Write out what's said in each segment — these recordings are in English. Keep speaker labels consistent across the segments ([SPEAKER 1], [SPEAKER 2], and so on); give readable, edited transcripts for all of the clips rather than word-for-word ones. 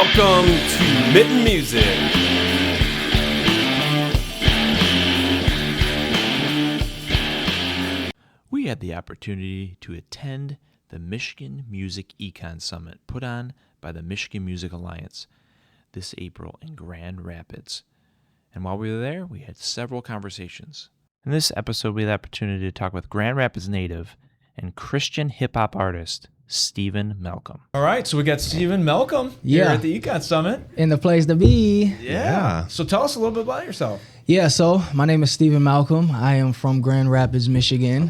[SPEAKER 1] Welcome to Mitten Music.
[SPEAKER 2] We had the opportunity to attend the Michigan Music Econ Summit put on by the Michigan Music Alliance this April in Grand Rapids. And while we were there, we had several conversations. In this episode, we had the opportunity to talk with Grand Rapids native and Christian hip-hop artist, Stephen Malcolm.
[SPEAKER 3] All right, so we got Stephen Malcolm here at the Econ Summit.
[SPEAKER 4] In the place to be.
[SPEAKER 3] Yeah. So tell us a little bit about yourself.
[SPEAKER 4] Yeah, so my name is Stephen Malcolm. I am from Grand Rapids, Michigan,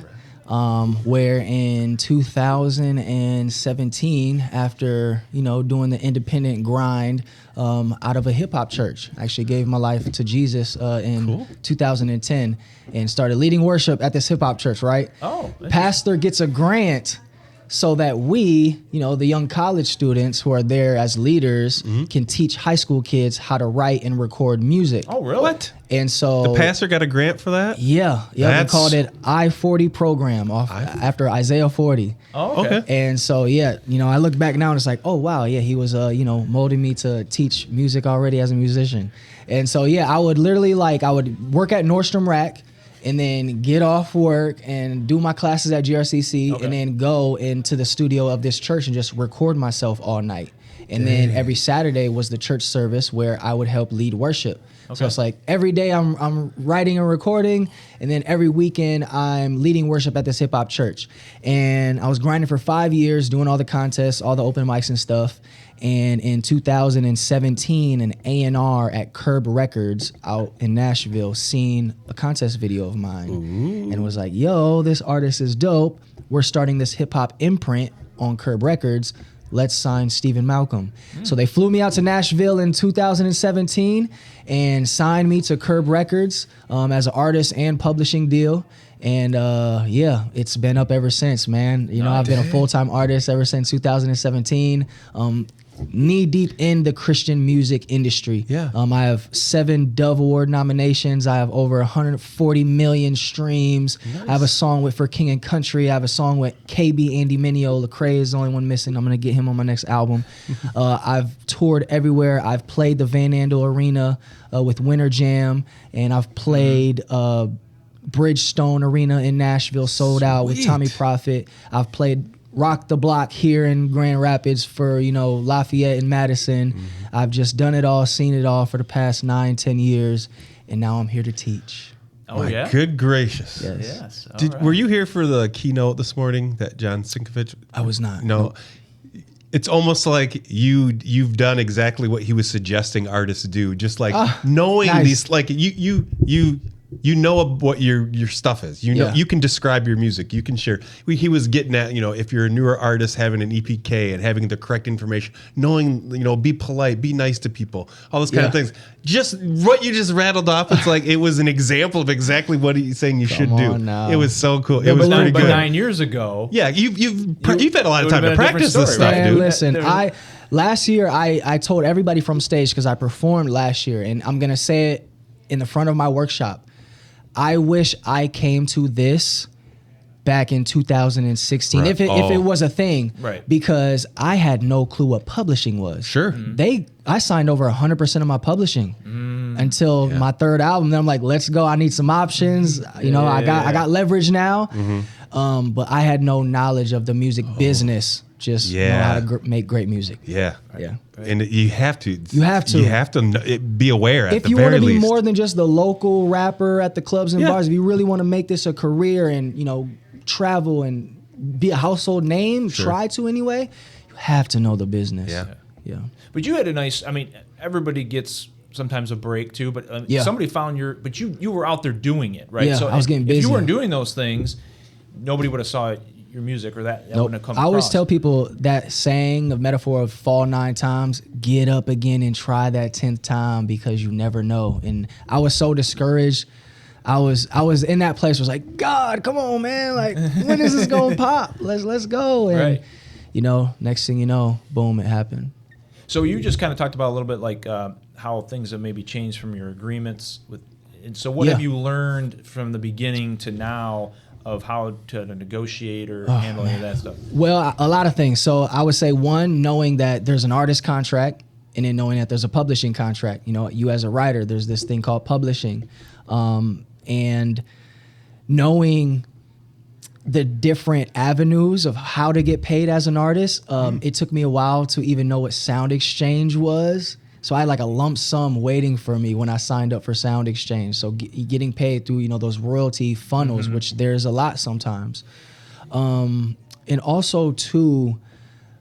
[SPEAKER 4] where in 2017, after, doing the independent grind out of a hip-hop church, I actually gave my life to Jesus in 2010 and started leading worship at this hip-hop church, right?
[SPEAKER 3] Oh.
[SPEAKER 4] Pastor gets a grant so that we, the young college students who are there as leaders can teach high school kids how to write and record music.
[SPEAKER 3] Oh, really?
[SPEAKER 5] What?
[SPEAKER 4] And so
[SPEAKER 5] The pastor got a grant for that?
[SPEAKER 4] Yeah. They called it I-40 program after Isaiah 40.
[SPEAKER 3] Oh, okay.
[SPEAKER 4] And so, I look back now and it's like, oh, wow, yeah, he was, molding me to teach music already as a musician. And so, I would literally I would work at Nordstrom Rack and then get off work and do my classes at GRCC and then go into the studio of this church and just record myself all night. And then every Saturday was the church service where I would help lead worship. Okay. So it's like every day I'm writing and recording, and then every weekend I'm leading worship at this hip hop church. And I was grinding for 5 years, doing all the contests, all the open mics and stuff. And in 2017, an A&R at Curb Records out in Nashville seen a contest video of mine and was like, yo, this artist is dope. We're starting this hip hop imprint on Curb Records. Let's sign Stephen Malcolm. So they flew me out to Nashville in 2017 and signed me to Curb Records as an artist and publishing deal. And it's been up ever since, man. I've been a full-time artist ever since 2017. Knee deep in the Christian music industry.
[SPEAKER 5] Yeah.
[SPEAKER 4] I have 7 Dove Award nominations. I have over 140 million streams. Nice. I have a song for King and Country. I have a song with KB, Andy Mineo. Lecrae is the only one missing. I'm going to get him on my next album. I've toured everywhere. I've played the Van Andel Arena with Winter Jam, and I've played Bridgestone Arena in Nashville, sold out with Tommy Prophet. I've played Rock the Block here in Grand Rapids for, Lafayette and Madison. I've just done it all, seen it all for the past 9-10 years, and now I'm here to teach.
[SPEAKER 3] Oh, yeah?
[SPEAKER 5] Good gracious.
[SPEAKER 4] Yes.
[SPEAKER 5] Were you here for the keynote this morning that John Sinkovich?
[SPEAKER 4] I was not.
[SPEAKER 5] No. It's almost like you've done exactly what he was suggesting artists do. Just knowing these, you know what your stuff is. You can describe your music. You can share. He was getting at, if you're a newer artist, having an EPK and having the correct information, knowing, be polite, be nice to people, all those kind of things. Just what you just rattled off, it's like it was an example of exactly what he's saying you should do.
[SPEAKER 4] Now.
[SPEAKER 5] It was so cool. It was pretty good.
[SPEAKER 3] But 9 years ago.
[SPEAKER 5] Yeah, you've had a lot of time to practice this stuff,
[SPEAKER 4] man,
[SPEAKER 5] dude.
[SPEAKER 4] Listen, last year I told everybody from stage, because I performed last year, and I'm gonna say it in the front of my workshop. I wish I came to this back in 2016,
[SPEAKER 5] right.
[SPEAKER 4] if it was a thing,
[SPEAKER 3] right?
[SPEAKER 4] Because I had no clue what publishing was.
[SPEAKER 5] Sure.
[SPEAKER 4] I signed over 100% of my publishing until my third album. Then I'm like, let's go. I need some options. I got leverage now, but I had no knowledge of the music business. Just know how to make great music.
[SPEAKER 5] Yeah.
[SPEAKER 4] Yeah.
[SPEAKER 5] And you have to.
[SPEAKER 4] You have to
[SPEAKER 5] be aware at the very least.
[SPEAKER 4] If you want to be more than just the local rapper at the clubs and bars, if you really want to make this a career and, travel and be a household name, try to anyway, you have to know the business. Yeah.
[SPEAKER 3] But you had a nice, everybody gets sometimes a break too, but somebody found but you were out there doing it, right?
[SPEAKER 4] Yeah,
[SPEAKER 3] so
[SPEAKER 4] I was getting busy.
[SPEAKER 3] If you weren't doing those things, nobody would have saw your music or that wouldn't have come across.
[SPEAKER 4] I always tell people that saying, the metaphor of fall 9 times, get up again and try that 10th time, because you never know. And I was so discouraged. I was in that place. I was like, God, come on, man! Like, when is this gonna pop? Let's go. And next thing you know, boom, it happened.
[SPEAKER 3] So you just kind of talked about a little bit like how things have maybe changed from your agreements with. And so what have you learned from the beginning to now of how to negotiate or handle any of that stuff?
[SPEAKER 4] Well, a lot of things. So I would say, one, knowing that there's an artist contract and then knowing that there's a publishing contract. You know, you as a writer, there's this thing called publishing, and knowing the different avenues of how to get paid as an artist. It took me a while to even know what Sound Exchange was. So I had like a lump sum waiting for me when I signed up for Sound Exchange. So getting paid through, you know, those royalty funnels, which there's a lot sometimes. And also too,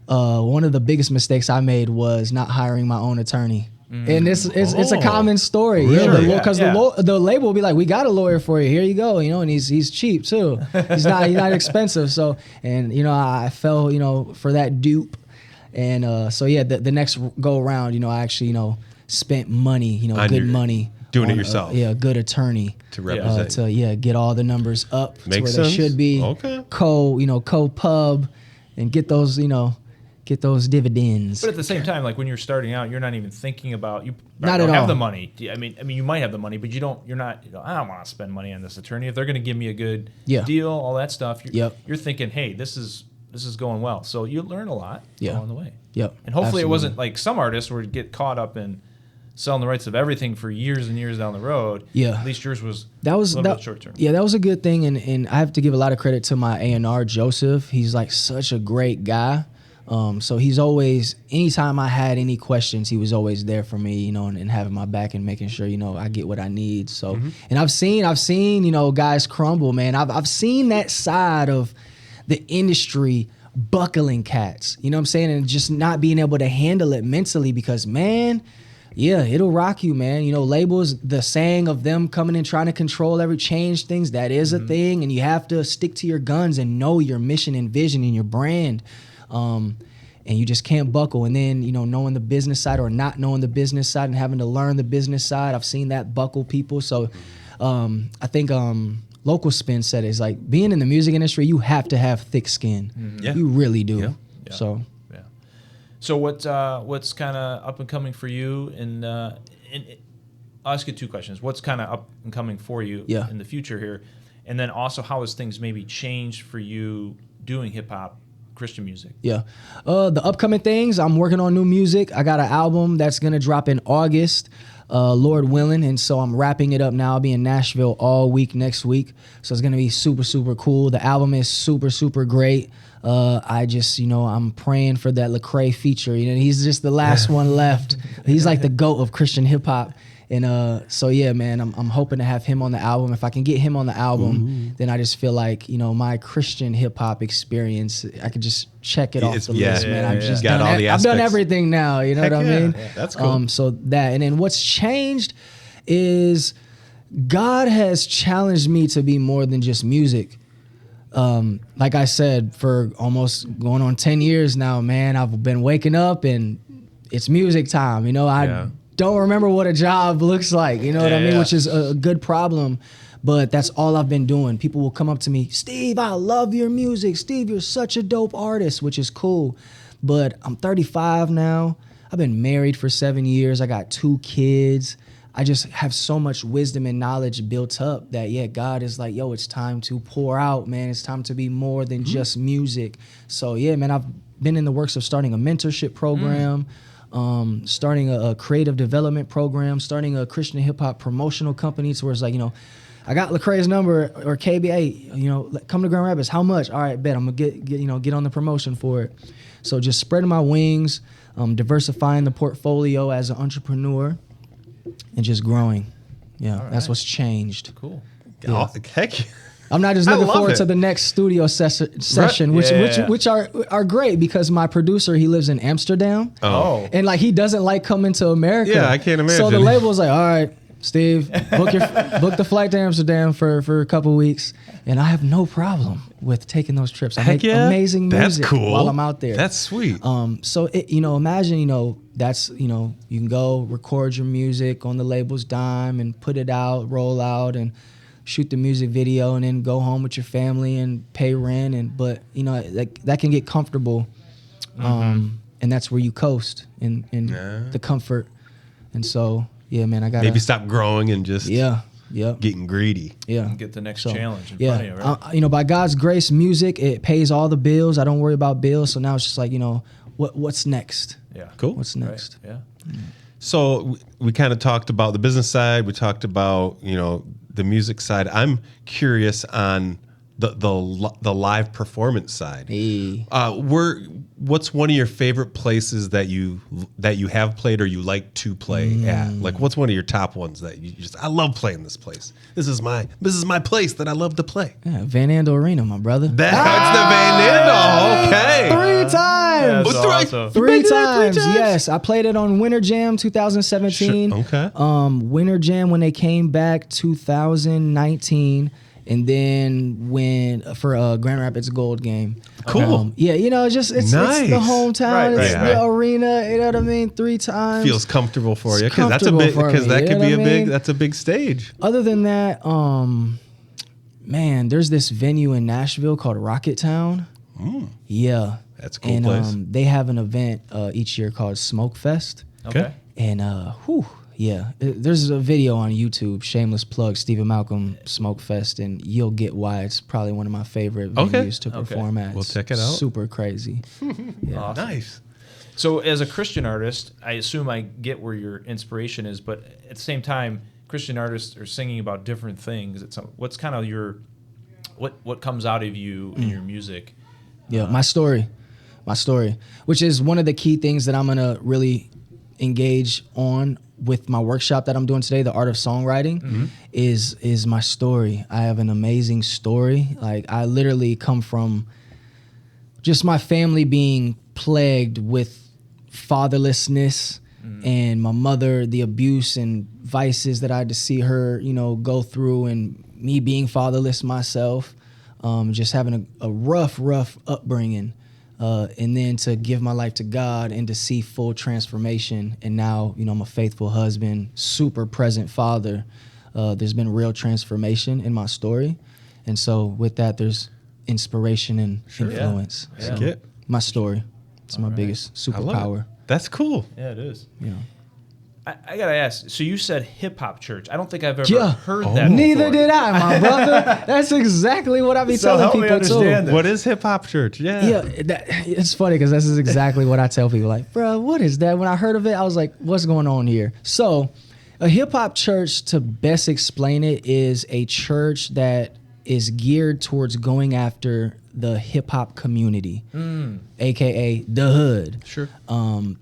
[SPEAKER 4] one of the biggest mistakes I made was not hiring my own attorney. And it's a common story.
[SPEAKER 5] Really?
[SPEAKER 4] Yeah, because the label will be like, we got a lawyer for you. Here you go. You know, and he's cheap too. He's not expensive. So, and you know, I fell, you know, for that dupe. And so yeah, the next go around, you know, I actually, you know, spent money, you know,
[SPEAKER 5] On
[SPEAKER 4] good
[SPEAKER 5] your-
[SPEAKER 4] money.
[SPEAKER 5] doing it
[SPEAKER 4] on
[SPEAKER 5] yourself.
[SPEAKER 4] A good attorney
[SPEAKER 5] To represent.
[SPEAKER 4] to get all the numbers up to
[SPEAKER 5] Makes
[SPEAKER 4] where they
[SPEAKER 5] sense.
[SPEAKER 4] should be.
[SPEAKER 5] Okay.
[SPEAKER 4] Co-pub, and get those, you know, get those dividends.
[SPEAKER 3] But at the same time, like when you're starting out, you're not even thinking about you.
[SPEAKER 4] Not
[SPEAKER 3] don't
[SPEAKER 4] at
[SPEAKER 3] have
[SPEAKER 4] all.
[SPEAKER 3] the money. I mean, you might have the money, but you're not. You know, I don't want to spend money on this attorney. If they're going to give me a good deal, all that stuff, you're thinking, hey, this is going well. So you learn a lot along the way.
[SPEAKER 4] Yep.
[SPEAKER 3] And hopefully
[SPEAKER 4] Absolutely.
[SPEAKER 3] it wasn't like some artists would get caught up in selling the rights of everything for years and years down the road.
[SPEAKER 4] Yeah.
[SPEAKER 3] At least yours was
[SPEAKER 4] That was
[SPEAKER 3] a little bit short term.
[SPEAKER 4] Yeah, that was a good thing, and I have to give a lot of credit to my A&R Joseph. He's like such a great guy. So he's always, anytime I had any questions, he was always there for me, you know, and having my back and making sure, you know, I get what I need. So, and I've seen, you know, guys crumble, man. I've seen that side of the industry buckling cats, you know what I'm saying? And just not being able to handle it mentally because, man, yeah, it'll rock you, man. You know, labels, the saying of them coming and trying to control every change things, that is a thing. And you have to stick to your guns and know your mission and vision and your brand. And you just can't buckle. And then, you know, knowing the business side or not knowing the business side and having to learn the business side, I've seen that buckle people. So I think Local Spin said it's like being in the music industry, you have to have thick skin.
[SPEAKER 5] Yeah.
[SPEAKER 4] You really do.
[SPEAKER 5] Yeah.
[SPEAKER 3] Yeah.
[SPEAKER 4] So
[SPEAKER 3] So what's kind of up and coming for you? And I'll ask you two questions. What's kind of up and coming for you in the future here? And then also, how has things maybe changed for you doing hip hop, Christian music?
[SPEAKER 4] Yeah. The upcoming things, I'm working on new music. I got an album that's going to drop in August, Lord willing. And so I'm wrapping it up now. I'll be in Nashville all week next week. So it's going to be super, super cool. The album is super, super great. I just, you know, I'm praying for that Lecrae feature. You know, he's just the last one left. He's like the GOAT of Christian hip hop. And so yeah, man, I'm hoping to have him on the album. If I can get him on the album, then I just feel like, you know, my Christian hip hop experience, I could just check it off the list, man. I've just
[SPEAKER 5] Got
[SPEAKER 4] done
[SPEAKER 5] all the
[SPEAKER 4] I've done
[SPEAKER 5] aspects.
[SPEAKER 4] everything now. You know what I mean?
[SPEAKER 5] Yeah, that's cool.
[SPEAKER 4] So that, and then what's changed is God has challenged me to be more than just music. Like I said, for almost going on 10 years now, man, I've been waking up and it's music time. You know, I don't remember what a job looks like, you know what I mean? Which is a good problem, but that's all I've been doing. People will come up to me, Steve, I love your music. Steve, you're such a dope artist, which is cool. But I'm 35 now. I've been married for 7 years. I got 2 kids. I just have so much wisdom and knowledge built up that, yeah, God is like, yo, it's time to pour out, man. It's time to be more than just music. So, yeah, man, I've been in the works of starting a mentorship program, starting a creative development program, starting a Christian hip hop promotional company to where it's like, you know, I got Lecrae's number or KBA, you know, come to Grand Rapids. How much? All right, bet I'm gonna get on the promotion for it. So just spreading my wings, diversifying the portfolio as an entrepreneur, and just growing. Yeah, that's what's changed.
[SPEAKER 3] Cool.
[SPEAKER 5] Oh, heck,
[SPEAKER 4] I'm not just
[SPEAKER 5] I
[SPEAKER 4] looking
[SPEAKER 5] love
[SPEAKER 4] forward
[SPEAKER 5] it.
[SPEAKER 4] to the next studio session, which are great because my producer, he lives in Amsterdam.
[SPEAKER 3] Oh.
[SPEAKER 4] And like he doesn't like coming to America.
[SPEAKER 5] Yeah, I can't imagine.
[SPEAKER 4] So the label's like, all right, Steve, book the flight to Amsterdam for a couple weeks, and I have no problem with taking those trips. I make amazing
[SPEAKER 5] That's
[SPEAKER 4] music
[SPEAKER 5] cool.
[SPEAKER 4] while I'm out there.
[SPEAKER 5] That's sweet.
[SPEAKER 4] So imagine, that's, you can go record your music on the label's dime and put it out, roll out, and shoot the music video, and then go home with your family and pay rent. But that can get comfortable, and that's where you coast in the comfort. And so, yeah, man, I gotta
[SPEAKER 5] maybe stop growing and just getting greedy.
[SPEAKER 4] Yeah.
[SPEAKER 3] And get the next challenge in front of you, right?
[SPEAKER 4] By God's grace, music, it pays all the bills. I don't worry about bills. So now it's just like, what's next?
[SPEAKER 3] Yeah.
[SPEAKER 5] Cool.
[SPEAKER 4] What's next?
[SPEAKER 3] Right. Yeah.
[SPEAKER 5] So we kind of talked about the business side. We talked about, the music side. I'm curious on the live performance side.
[SPEAKER 4] Hey.
[SPEAKER 5] What's one of your favorite places that you have played or you like to play at? Like, what's one of your top ones that you I love playing this place. This is my place that I love to play.
[SPEAKER 4] Yeah, Van Andel Arena, my brother.
[SPEAKER 5] That's the Van Andel. Okay.
[SPEAKER 4] 3 times.
[SPEAKER 3] That's awesome.
[SPEAKER 4] Three times. Yes, I played it on Winter Jam 2017.
[SPEAKER 5] Okay.
[SPEAKER 4] Winter Jam when they came back 2019. And then for Grand Rapids Gold game.
[SPEAKER 5] Cool.
[SPEAKER 4] Yeah, it's the hometown,
[SPEAKER 3] Right,
[SPEAKER 4] it's
[SPEAKER 3] right,
[SPEAKER 4] the arena. You know what I mean? 3 times.
[SPEAKER 5] Feels comfortable for you
[SPEAKER 4] It's
[SPEAKER 5] because that could be that's a big stage.
[SPEAKER 4] Other than that, man, there's this venue in Nashville called Rocket Town. Yeah,
[SPEAKER 5] that's a cool place.
[SPEAKER 4] They have an event each year called Smoke Fest.
[SPEAKER 3] Okay.
[SPEAKER 4] And there's a video on YouTube, shameless plug, Stephen Malcolm Smoke Fest, and you'll get why it's probably one of my favorite venues to perform at.
[SPEAKER 5] We'll check it out.
[SPEAKER 4] Super crazy. Yeah.
[SPEAKER 3] Awesome.
[SPEAKER 5] Nice.
[SPEAKER 3] So as a Christian artist, I assume I get where your inspiration is, but at the same time, Christian artists are singing about different things. What's kind of what comes out of you in your music?
[SPEAKER 4] Yeah, my story, which is one of the key things that I'm gonna really engage on with my workshop that I'm doing today, the art of songwriting, is my story. I have an amazing story. Like, I literally come from just my family being plagued with fatherlessness, and my mother, the abuse and vices that I had to see her, go through, and me being fatherless myself, just having a rough upbringing. And then to give my life to God and to see full transformation. And now, I'm a faithful husband, super present father. There's been real transformation in my story. And so with that, there's inspiration and influence.
[SPEAKER 3] Yeah.
[SPEAKER 4] So my story, it's my biggest superpower.
[SPEAKER 5] That's cool.
[SPEAKER 3] Yeah, it is.
[SPEAKER 4] Yeah.
[SPEAKER 3] I gotta ask. So you said hip hop church. I don't think I've ever heard that.
[SPEAKER 4] Neither
[SPEAKER 3] before.
[SPEAKER 4] did I, my brother. That's exactly what I be telling
[SPEAKER 3] help me
[SPEAKER 4] people
[SPEAKER 3] understand
[SPEAKER 4] too.
[SPEAKER 3] this.
[SPEAKER 5] What is hip hop church? Yeah.
[SPEAKER 4] It's funny because this is exactly what I tell people. Like, bro, what is that? When I heard of it, I was like, what's going on here? So, a hip hop church, to best explain it, is a church that is geared towards going after the hip hop community, aka the hood.
[SPEAKER 5] Sure.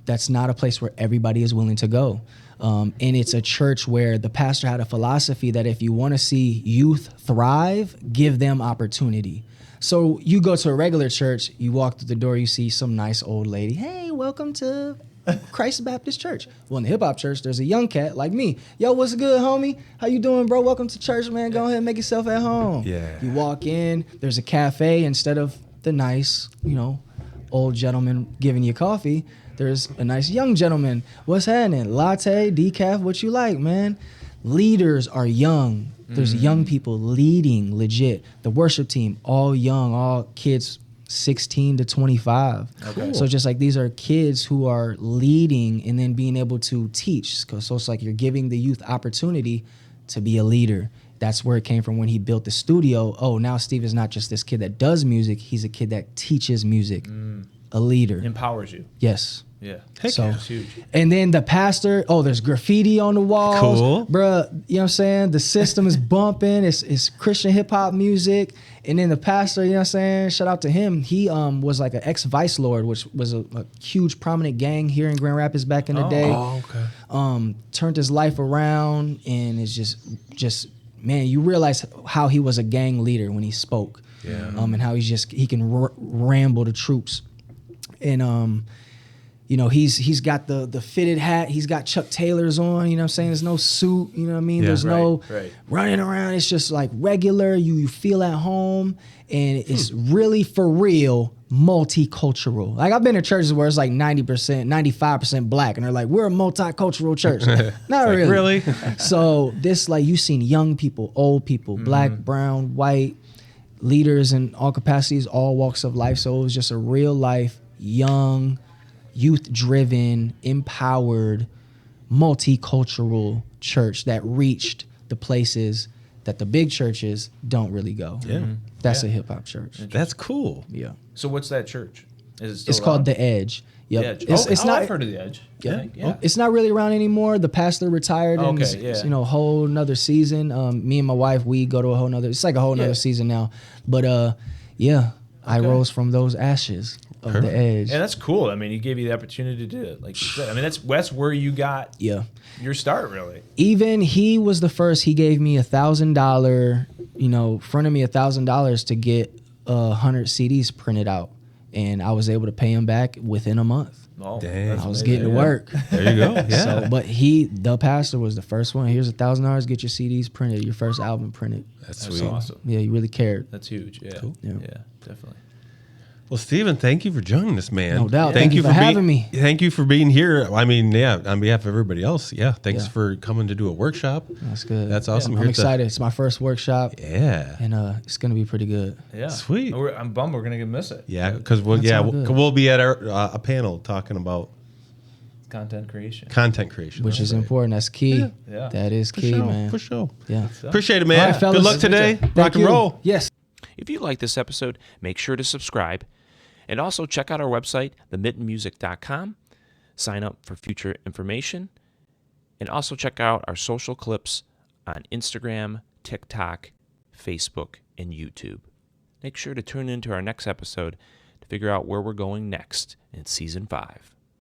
[SPEAKER 4] That's not a place where everybody is willing to go. And it's a church where the pastor had a philosophy that if you want to see youth thrive, give them opportunity. So you go to a regular church, you walk through the door, you see some nice old lady. Hey, welcome to Christ Baptist Church. Well, in the hip hop church, there's a young cat like me. Yo, what's good, homie? How you doing, bro? Welcome to church, man. Go ahead and make yourself at home.
[SPEAKER 5] Yeah.
[SPEAKER 4] You walk in, there's a cafe. Instead of the nice, old gentleman giving you coffee, there's a nice young gentleman. What's happening? Latte, decaf, what you like, man? Leaders are young. There's young people leading legit. The worship team, all young, all kids 16 to 25.
[SPEAKER 3] Okay.
[SPEAKER 4] So just like these are kids who are leading and then being able to teach. So it's like you're giving the youth opportunity to be a leader. That's where it came from when he built the studio. Oh, now Steve is not just this kid that does music. He's a kid that teaches music. A leader.
[SPEAKER 3] Empowers you.
[SPEAKER 4] Yes.
[SPEAKER 3] Yeah.
[SPEAKER 4] So,
[SPEAKER 3] That's huge.
[SPEAKER 4] and then the pastor, there's graffiti on the walls.
[SPEAKER 5] Cool.
[SPEAKER 4] Bruh, you know what I'm saying? The system is bumping. It's Christian hip hop music. And then the pastor, you know what I'm saying? Shout out to him. He was like an ex-vice lord, which was a huge prominent gang here in Grand Rapids back in the day.
[SPEAKER 5] Oh, okay.
[SPEAKER 4] Turned his life around, and it's just man, you realize how he was a gang leader when he spoke.
[SPEAKER 5] Yeah.
[SPEAKER 4] And how he can ramble the troops. And he's got the fitted hat. He's got Chuck Taylors on. You know what I'm saying? There's no suit. You know what I mean?
[SPEAKER 5] Yeah.
[SPEAKER 4] There's no
[SPEAKER 3] Right.
[SPEAKER 4] running around. It's just like regular. You feel at home, and it's really for real multicultural. Like, I've been to churches where it's like 90%, 95% black, and they're like, we're a multicultural church. Not
[SPEAKER 5] Like,
[SPEAKER 4] really.
[SPEAKER 5] really?
[SPEAKER 4] So this, like, you've seen young people, old people, black, brown, white, leaders in all capacities, all walks of life. So it was just a real life, young, youth-driven, empowered, multicultural church that reached the places that the big churches don't really go.
[SPEAKER 5] Yeah.
[SPEAKER 4] That's a hip-hop church.
[SPEAKER 5] That's cool.
[SPEAKER 4] Yeah.
[SPEAKER 3] So what's that church? Is it still
[SPEAKER 4] It's called The Edge. Yep.
[SPEAKER 3] Edge.
[SPEAKER 4] It's not.
[SPEAKER 3] I've heard of The Edge.
[SPEAKER 5] Yeah.
[SPEAKER 3] I think. Yeah.
[SPEAKER 4] It's not really around anymore. The pastor retired, and
[SPEAKER 3] Okay, yeah.
[SPEAKER 4] it's, whole nother season. Me and my wife, we go to a whole nother. It's like a whole nother season now. But I rose from those ashes of The Edge.
[SPEAKER 3] And that's cool. I mean, he gave you the opportunity to do it. Like you said, I mean, that's where you got your start, really.
[SPEAKER 4] Even he was the first. He gave me $1,000. Fronted me $1,000 to get 100 CDs printed out, and I was able to pay him back within a month.
[SPEAKER 3] Oh,
[SPEAKER 5] dang.
[SPEAKER 4] I was getting to work.
[SPEAKER 5] There you go. Yeah.
[SPEAKER 4] So, but the pastor was the first one. Here's $1,000. Get your CDs printed. Your first album printed.
[SPEAKER 5] That's
[SPEAKER 3] That's
[SPEAKER 5] sweet.
[SPEAKER 3] awesome.
[SPEAKER 4] Yeah, you really cared.
[SPEAKER 3] That's huge. Yeah.
[SPEAKER 5] Cool.
[SPEAKER 3] Yeah, definitely.
[SPEAKER 5] Well, Steven, thank you for joining us, man.
[SPEAKER 4] No doubt. Thank you for having me.
[SPEAKER 5] Thank you for being here. I mean, on behalf of everybody else, thanks for coming to do a workshop.
[SPEAKER 4] That's good.
[SPEAKER 5] That's awesome.
[SPEAKER 4] I'm excited. It's my first workshop.
[SPEAKER 5] Yeah.
[SPEAKER 4] And it's going to be pretty good.
[SPEAKER 3] Yeah.
[SPEAKER 5] Sweet.
[SPEAKER 3] I'm bummed we're going to miss it.
[SPEAKER 5] Yeah, because we'll be at a panel talking about
[SPEAKER 3] Content creation.
[SPEAKER 4] Which is important. That's key.
[SPEAKER 3] Yeah.
[SPEAKER 4] That is key, man.
[SPEAKER 5] For sure.
[SPEAKER 4] Yeah.
[SPEAKER 5] Appreciate it, man.
[SPEAKER 4] All right, fellas.
[SPEAKER 5] Good luck today.
[SPEAKER 4] Thank
[SPEAKER 5] Rock and
[SPEAKER 4] you.
[SPEAKER 5] roll.
[SPEAKER 4] Yes.
[SPEAKER 2] If you like this episode, make sure to subscribe. And also check out our website, themittenmusic.com. Sign up for future information. And also check out our social clips on Instagram, TikTok, Facebook, and YouTube. Make sure to tune into our next episode to figure out where we're going next in Season 5.